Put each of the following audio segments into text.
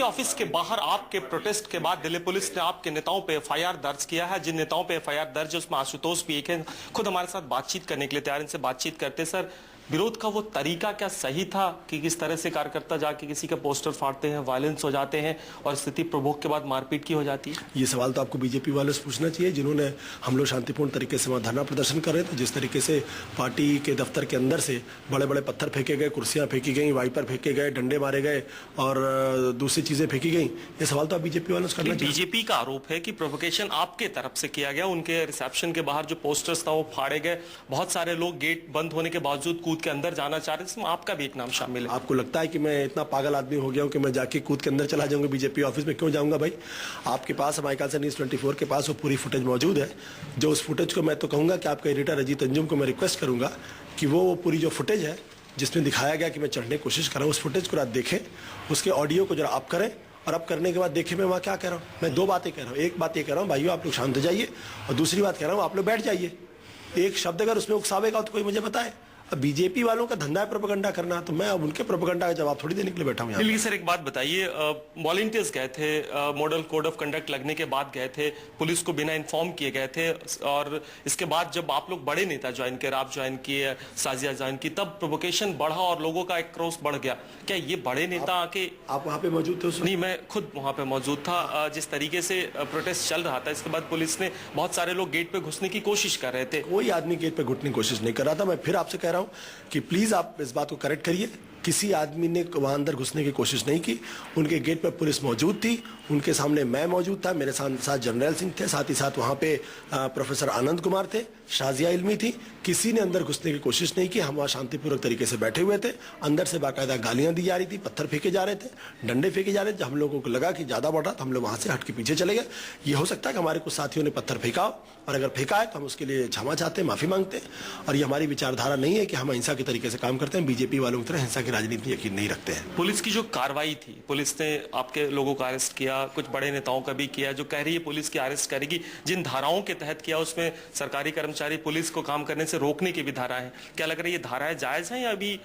Office के बाहर आपके प्रोटेस्ट के बाद दिल्ली पुलिस ने आपके नेताओं पे एफआईआर दर्ज किया है। जिन नेताओं पे एफआईआर दर्ज है उसमें आशुतोष भी एक है, खुद हमारे साथ बातचीत करने के लिए तैयार। इनसे बातचीत करते। सर, विरोध का वो तरीका क्या सही था कि किस तरह से कार्यकर्ता जाके किसी का पोस्टर फाड़ते हैं, वायलेंस हो जाते हैं और स्थिति प्रभोग के बाद मारपीट की हो जाती है? ये सवाल तो आपको बीजेपी वालों से पूछना चाहिए, जिन्होंने हम लोग शांतिपूर्ण तरीके से वहाँ धरना प्रदर्शन कर रहे थे। जिस तरीके से पार्टी के दफ्तर के अंदर से बड़े बड़े पत्थर फेंके गए, कुर्सियां फेंकी गई, वाइपर फेंके गए, डंडे मारे गए और दूसरी चीजें फेंकी गई, ये सवाल तो आप बीजेपी वालों से करना चाहिए। बीजेपी का आरोप है कि प्रोवोकेशन आपके तरफ से किया गया। उनके रिसेप्शन के बाहर जो पोस्टर्स था वो फाड़े गए। बहुत सारे लोग गेट बंद होने के बावजूद कूद के अंदर जाना चाह रहे, इसमें आपका भी एक नाम शामिल है। आपको लगता है कि मैं इतना पागल आदमी हो गया हूं कि मैं जाके कूद के अंदर चला जाऊंगा बीजेपी ऑफिस में? क्यों जाऊंगा भाई? आपके पास, हमारे ख्याल से न्यूज़ 24 के पास वो पूरी फुटेज मौजूद है। जो उस फुटेज को मैं तो कहूंगा कि आपका एडिटर अजीत अंजुम को मैं रिक्वेस्ट करूंगा कि वो पूरी जो फुटेज है जिसमें दिखाया गया कि मैं चढ़ने की कोशिश कर रहा हूँ, उस फुटेज को आप देखें, उसके ऑडियो को जरा आप करें और अब करने के बाद देखें मैं वहाँ क्या कह रहा हूँ। मैं दो बातें कह रहा हूँ। एक बात ये कह रहा हूँ, भाइयों आप लोग शांत हो जाइए, और दूसरी बात कह रहा हूँ आप लोग बैठ जाइए। एक शब्द अगर उसमें उकसावेगा तो कोई मुझे बताए। अब बीजेपी वालों का धंधा है प्रोपेगेंडा करना, तो मैं अब उनके प्रोपेगेंडा का जवाब थोड़ी देने के लिए बैठा हूं। चलिए सर, एक बात बताइए, वॉलंटियर्स गए थे, मॉडल कोड ऑफ कंडक्ट लगने के बाद गए थे, पुलिस को बिना इन्फॉर्म किए गए थे, और इसके बाद जब आप लोग बड़े नेता ज्वाइन किए, आप ज्वाइन किए, साजिया ज्वाइन की, तब प्रोवोकेशन बढ़ा और लोगों का एक क्रोध बढ़ गया। क्या ये बड़े नेता आके आप वहां पे मौजूद थे? नहीं, मैं खुद वहां पे मौजूद था। जिस तरीके से प्रोटेस्ट चल रहा था, इसके बाद पुलिस ने, बहुत सारे लोग गेट पे घुसने की कोशिश कर रहे थे। कोई आदमी गेट पे घुसने की कोशिश नहीं कर रहा था। मैं फिर आपसे कह रहा हूं कि प्लीज आप इस बात को करेक्ट करिए। किसी आदमी ने वहां अंदर घुसने की कोशिश नहीं की। उनके गेट पर पुलिस मौजूद थी, उनके सामने मैं मौजूद था, मेरे साथ जनरल सिंह थे, साथ ही साथ वहां पे प्रोफेसर आनंद कुमार थे, शाजिया इल्मी थी। किसी ने अंदर घुसने की कोशिश नहीं की। हम वहां शांतिपूर्वक तरीके से बैठे हुए थे। अंदर से बाकायदा गालियां दी जा रही थी, पत्थर फेंके जा रहे थे, डंडे फेंके जा रहे थे। हम लोगों को लगा कि ज्यादा बढ़ रहा, तो हम लोग वहां से हट के पीछे चले गए। ये हो सकता है कि हमारे कुछ साथियों ने पत्थर फेंका हो, और अगर फेंका है तो हम उसके लिए क्षमा चाहते हैं, माफी मांगते हैं। और ये हमारी विचारधारा नहीं है कि हम हिंसा के तरीके से काम करते हैं। बीजेपी वालों की तरह हिंसा की राजनीति में यकीन नहीं रखते हैं। पुलिस की जो कार्रवाई थी, पुलिस ने आपके लोगों को अरेस्ट किया, कुछ बड़े नेताओं का भी किया। जो कह रही है पुलिस की अरेस्ट करेगी, जिन धाराओं के तहत किया उसमें सरकारी कर्मचारी पुलिस को काम करने से रोकने की भी धारा है। क्या लग रहा है ये धाराएं जायज हैं या अभी?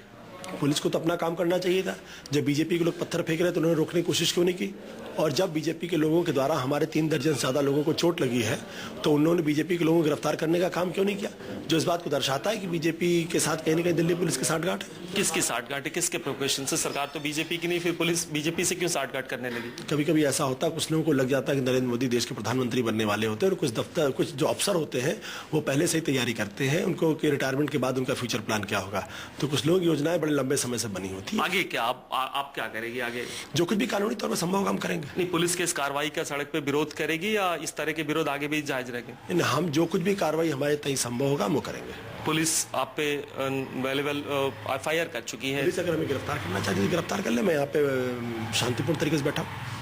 पुलिस को तो अपना काम करना चाहिए था। जब बीजेपी के लोग पत्थर फेंक रहे तो उन्होंने रोकने की कोशिश क्यों नहीं की? और जब बीजेपी के लोगों के द्वारा हमारे 3 दर्जन से ज्यादा लोगों को चोट लगी है, तो उन्होंने बीजेपी के लोगों को गिरफ्तार करने का काम क्यों नहीं किया? जो इस बात को दर्शाता है कि बीजेपी के साथ कहीं ना कहीं दिल्ली पुलिस की साठगांठ है। किसकी साठगांठ है? किसके प्रोवोकेशन से? सरकार तो बीजेपी की नहीं, फिर पुलिस बीजेपी से क्यों साठगांठ करने लगी? कभी कभी ऐसा होता है, कुछ लोगों को लग जाता है कि नरेंद्र मोदी देश के प्रधानमंत्री बनने वाले होते हैं, और कुछ जो अफसर होते हैं वो पहले से ही तैयारी करते हैं उनको कि रिटायरमेंट के बाद उनका फ्यूचर प्लान क्या होगा। तो कुछ लोग योजनाएं बड़े लंबे समय से बनी होती है। आगे क्या आप क्या करेंगे? आगे जो कुछ भी कानूनी तौर पर संभव होगा हम करेंगे। नहीं, पुलिस के इस कार्रवाई का सड़क पे विरोध करेगी या इस तरह के विरोध आगे भी जायज रहेंगे? हम जो कुछ भी कार्रवाई हमारे तय संभव होगा हम वो करेंगे। पुलिस आप पे अवेलेबल एफआईआर कर चुकी है। पुलिस अगर हमें गिरफ्तार करना चाहती है गिरफ्तार कर ले। मैं यहाँ पे शांतिपूर्ण तरीके से बैठा हूँ।